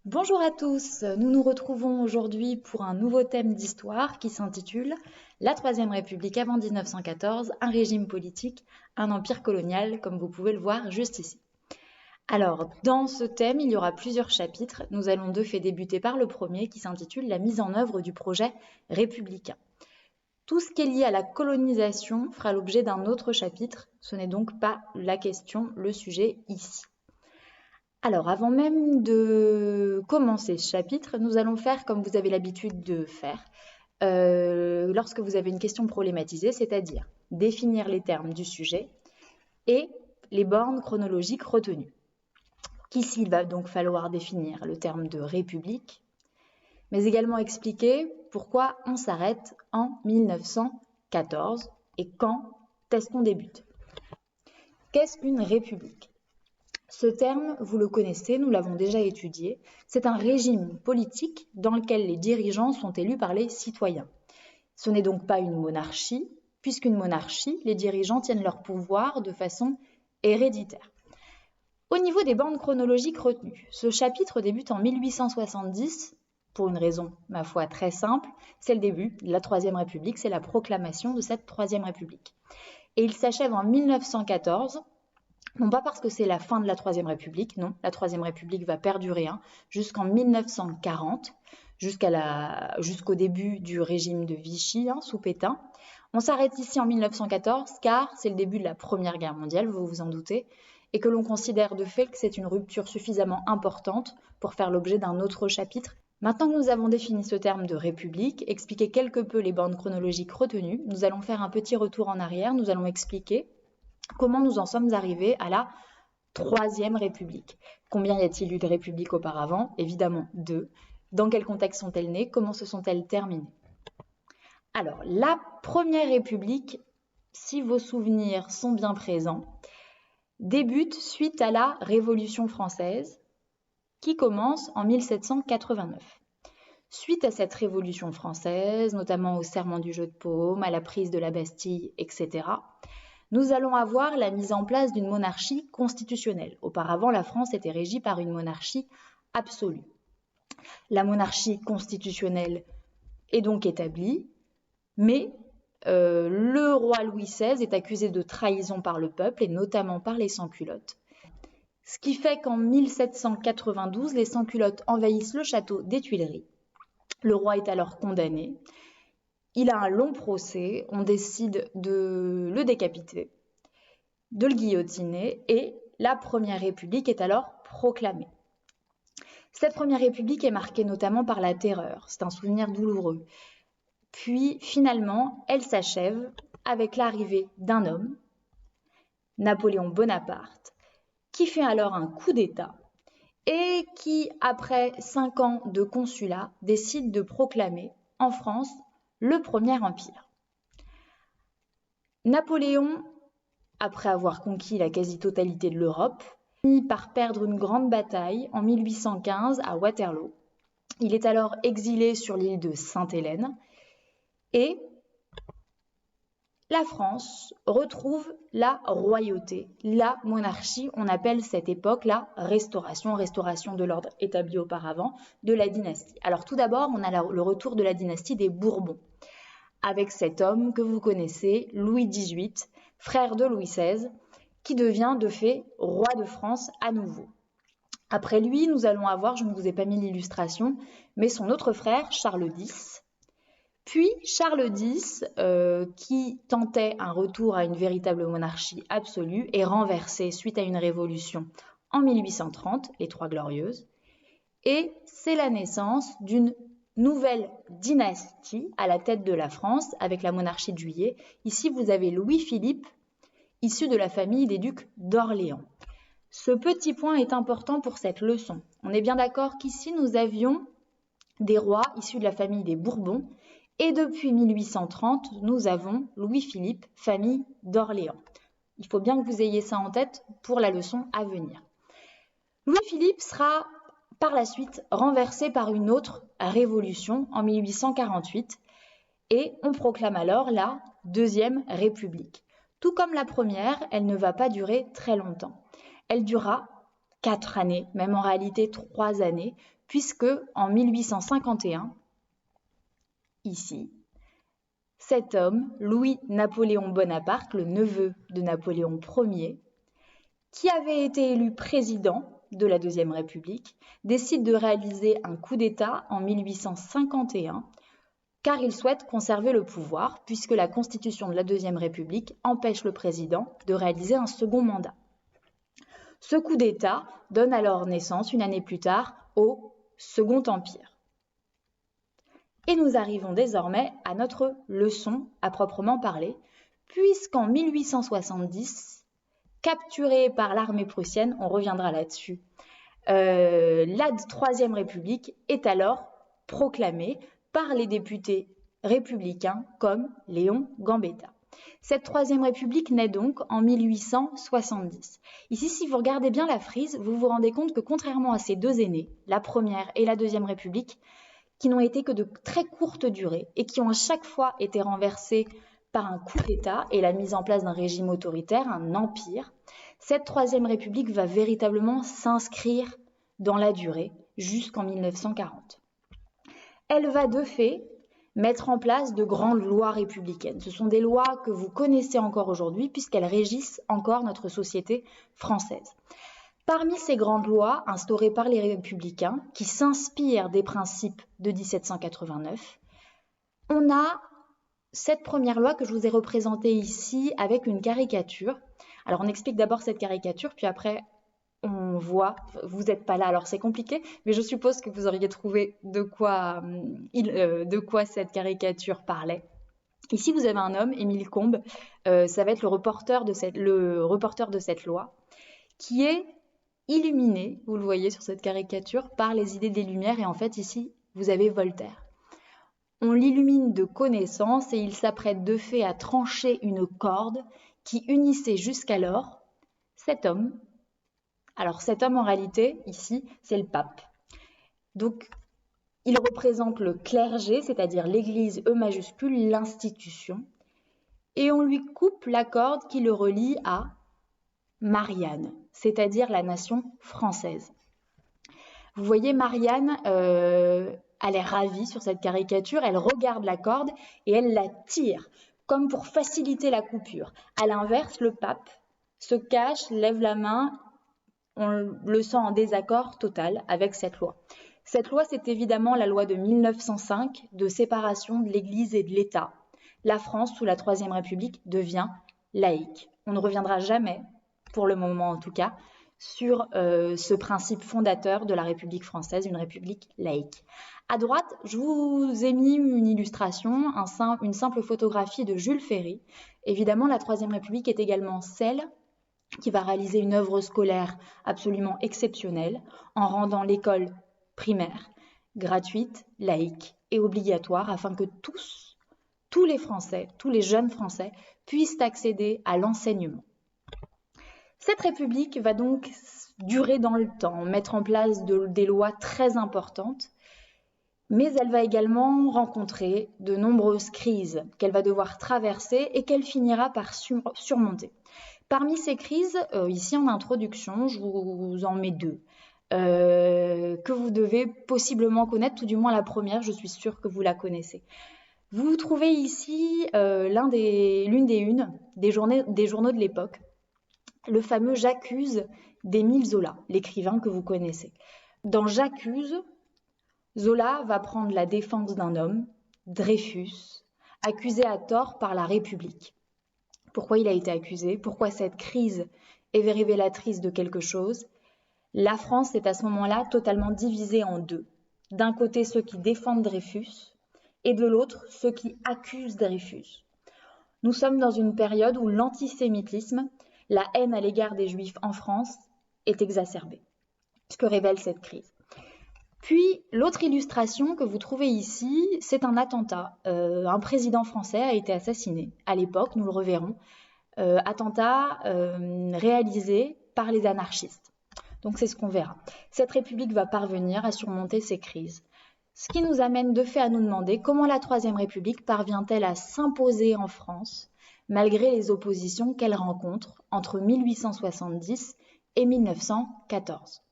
Bonjour à tous, nous nous retrouvons aujourd'hui pour un nouveau thème d'histoire qui s'intitule La Troisième République avant 1914, un régime politique, un empire colonial, comme vous pouvez le voir juste ici. Alors, dans ce thème, il y aura plusieurs chapitres. Nous allons de fait débuter par le premier qui s'intitule La mise en œuvre du projet républicain. Tout ce qui est lié à la colonisation fera l'objet d'un autre chapitre, ce n'est donc pas la question, le sujet ici. Alors, avant même de commencer ce chapitre, nous allons faire comme vous avez l'habitude de faire lorsque vous avez une question problématisée, c'est-à-dire définir les termes du sujet et les bornes chronologiques retenues. Ici, il va donc falloir définir le terme de république, mais également expliquer pourquoi on s'arrête en 1914 et quand est-ce qu'on débute. Qu'est-ce qu'une république ? Ce terme, vous le connaissez, nous l'avons déjà étudié, c'est un régime politique dans lequel les dirigeants sont élus par les citoyens. Ce n'est donc pas une monarchie, puisqu'une monarchie, les dirigeants tiennent leur pouvoir de façon héréditaire. Au niveau des bandes chronologiques retenues, ce chapitre débute en 1870, pour une raison, ma foi, très simple, c'est le début de la Troisième République, c'est la proclamation de cette Troisième République. Et il s'achève en 1914, non pas parce que c'est la fin de la Troisième République, non, la Troisième République va perdurer jusqu'en 1940, jusqu'au début du régime de Vichy, sous Pétain. On s'arrête ici en 1914 car c'est le début de la Première Guerre mondiale, vous vous en doutez, et que l'on considère de fait que c'est une rupture suffisamment importante pour faire l'objet d'un autre chapitre. Maintenant que nous avons défini ce terme de république, expliqué quelque peu les bandes chronologiques retenues, nous allons faire un petit retour en arrière, nous allons expliquer comment nous en sommes arrivés à la Troisième République. Combien y a-t-il eu de républiques auparavant ? Évidemment 2. Dans quel contexte sont-elles nées ? Comment se sont-elles terminées ? Alors, la Première République, si vos souvenirs sont bien présents, débute suite à la Révolution française qui commence en 1789. Suite à cette Révolution française, notamment au serment du Jeu de Paume, à la prise de la Bastille, etc., nous allons avoir la mise en place d'une monarchie constitutionnelle. Auparavant, la France était régie par une monarchie absolue. La monarchie constitutionnelle est donc établie, mais le roi Louis XVI est accusé de trahison par le peuple et notamment par les sans-culottes. Ce qui fait qu'en 1792, les sans-culottes envahissent le château des Tuileries. Le roi est alors condamné. Il a un long procès, on décide de le décapiter, de le guillotiner, et la Première République est alors proclamée. Cette Première République est marquée notamment par la terreur, c'est un souvenir douloureux. Puis finalement, elle s'achève avec l'arrivée d'un homme, Napoléon Bonaparte, qui fait alors un coup d'État et qui, après 5 ans de consulat, décide de proclamer en France le Premier Empire. Napoléon, après avoir conquis la quasi-totalité de l'Europe, finit par perdre une grande bataille en 1815 à Waterloo. Il est alors exilé sur l'île de Sainte-Hélène et la France retrouve la royauté, la monarchie. On appelle cette époque la restauration de l'ordre établi auparavant, de la dynastie. Alors tout d'abord, on a le retour de la dynastie des Bourbons, avec cet homme que vous connaissez, Louis XVIII, frère de Louis XVI, qui devient de fait roi de France à nouveau. Après lui, nous allons avoir, je ne vous ai pas mis l'illustration, mais son autre frère, Charles X. Puis Charles X, qui tentait un retour à une véritable monarchie absolue, est renversé suite à une révolution en 1830, les Trois Glorieuses. Et c'est la naissance d'une nouvelle dynastie à la tête de la France avec la monarchie de Juillet. Ici, vous avez Louis-Philippe, issu de la famille des ducs d'Orléans. Ce petit point est important pour cette leçon. On est bien d'accord qu'ici, nous avions des rois issus de la famille des Bourbons et depuis 1830, nous avons Louis-Philippe, famille d'Orléans. Il faut bien que vous ayez ça en tête pour la leçon à venir. Louis-Philippe sera par la suite renversé par une autre révolution en 1848 et on proclame alors la Deuxième République. Tout comme la première, elle ne va pas durer très longtemps. Elle durera 4 années, même en réalité 3 années, puisque en 1851, ici, cet homme, Louis-Napoléon Bonaparte, le neveu de Napoléon Ier, qui avait été élu président de la Deuxième République, décide de réaliser un coup d'État en 1851, car il souhaite conserver le pouvoir, puisque la Constitution de la Deuxième République empêche le président de réaliser un second mandat. Ce coup d'État donne alors naissance, une année plus tard, au Second Empire. Et nous arrivons désormais à notre leçon à proprement parler, puisqu'en 1870, capturée par l'armée prussienne, on reviendra là-dessus, la Troisième République est alors proclamée par les députés républicains comme Léon Gambetta. Cette Troisième République naît donc en 1870. Ici, si vous regardez bien la frise, vous vous rendez compte que contrairement à ces deux aînés, la Première et la Deuxième République, qui n'ont été que de très courte durée et qui ont à chaque fois été renversés par un coup d'État et la mise en place d'un régime autoritaire, un empire, cette Troisième République va véritablement s'inscrire dans la durée jusqu'en 1940. Elle va de fait mettre en place de grandes lois républicaines. Ce sont des lois que vous connaissez encore aujourd'hui puisqu'elles régissent encore notre société française. Parmi ces grandes lois instaurées par les républicains, qui s'inspirent des principes de 1789, on a cette première loi que je vous ai représentée ici avec une caricature. Alors on explique d'abord cette caricature, puis après on voit, vous n'êtes pas là, alors c'est compliqué, mais je suppose que vous auriez trouvé de quoi cette caricature parlait. Ici, vous avez un homme, Émile Combes, ça va être le reporter de cette loi, qui est illuminé, vous le voyez sur cette caricature, par les idées des Lumières, et en fait, ici, vous avez Voltaire. On l'illumine de connaissances et il s'apprête de fait à trancher une corde qui unissait jusqu'alors cet homme. Alors cet homme en réalité, ici, c'est le pape. Donc il représente le clergé, c'est-à-dire l'Église E majuscule, l'institution, et on lui coupe la corde qui le relie à Marianne, c'est-à-dire la nation française. Vous voyez Marianne, elle est ravie sur cette caricature, elle regarde la corde et elle la tire, comme pour faciliter la coupure. À l'inverse, le pape se cache, lève la main, on le sent en désaccord total avec cette loi. Cette loi, c'est évidemment la loi de 1905 de séparation de l'Église et de l'État. La France, sous la Troisième République, devient laïque. On ne reviendra jamais, pour le moment en tout cas, sur ce principe fondateur de la République française, une république laïque. À droite, je vous ai mis une illustration, une simple photographie de Jules Ferry. Évidemment, la Troisième République est également celle qui va réaliser une œuvre scolaire absolument exceptionnelle en rendant l'école primaire gratuite, laïque et obligatoire afin que tous les Français, tous les jeunes Français puissent accéder à l'enseignement. Cette République va donc durer dans le temps, mettre en place des lois très importantes, mais elle va également rencontrer de nombreuses crises qu'elle va devoir traverser et qu'elle finira par surmonter. Parmi ces crises, ici en introduction, je vous en mets deux, que vous devez possiblement connaître, tout du moins la première, je suis sûre que vous la connaissez. Vous trouvez ici l'une des unes des journaux de l'époque, le fameux J'accuse d'Émile Zola, l'écrivain que vous connaissez. Dans J'accuse, Zola va prendre la défense d'un homme, Dreyfus, accusé à tort par la République. Pourquoi il a été accusé? Pourquoi cette crise est révélatrice de quelque chose? La France est à ce moment-là totalement divisée en deux. D'un côté, ceux qui défendent Dreyfus et de l'autre, ceux qui accusent Dreyfus. Nous sommes dans une période où l'antisémitisme, la haine à l'égard des Juifs en France, est exacerbée. Ce que révèle cette crise. Puis, l'autre illustration que vous trouvez ici, c'est un attentat. Un président français a été assassiné. À l'époque, nous le reverrons, attentat réalisé par les anarchistes. Donc, c'est ce qu'on verra. Cette République va parvenir à surmonter ces crises. Ce qui nous amène de fait à nous demander comment la Troisième République parvient-elle à s'imposer en France, malgré les oppositions qu'elle rencontre entre 1870 et 1914.